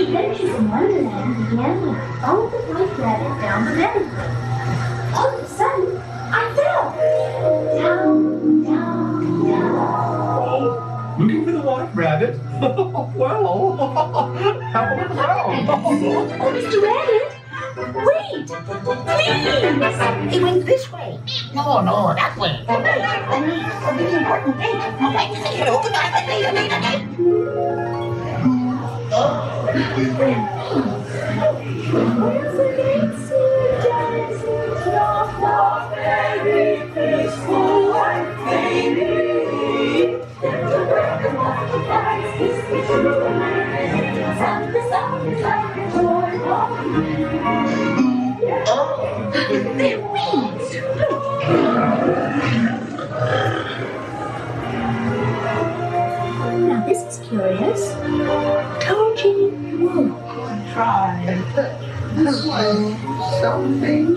adventures in Wonderland began when I followed the white rabbit down the rabbit hole. All of a sudden, I fell. Down, down, down. Oh, looking for the white rabbit? Well, have a look around. Oh, Mr. Rabbit! Wait! Please! It went this way. No, that way. A really important thing. Hello, good night. They're weeds! Now this is curious. Toji Woo. Try this way, something.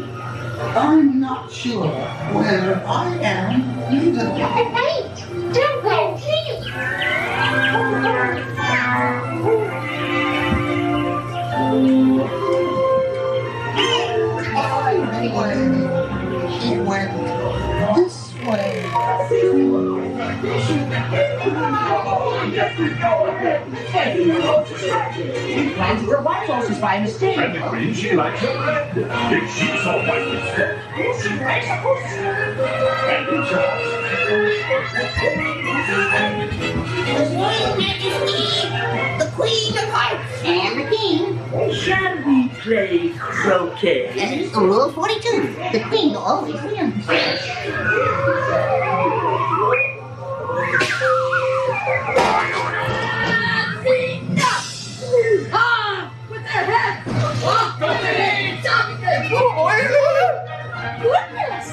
I'm not sure where I am either. Wait! Don't go, please! He went this way. We planned to wear white horses by mistake. And the queen, she likes it red. If she saw white instead, she makes a push. And it's The Queen of Hearts and the King. Shall we play croquet? Rule 42. The Queen always wins. With their head! Goodness!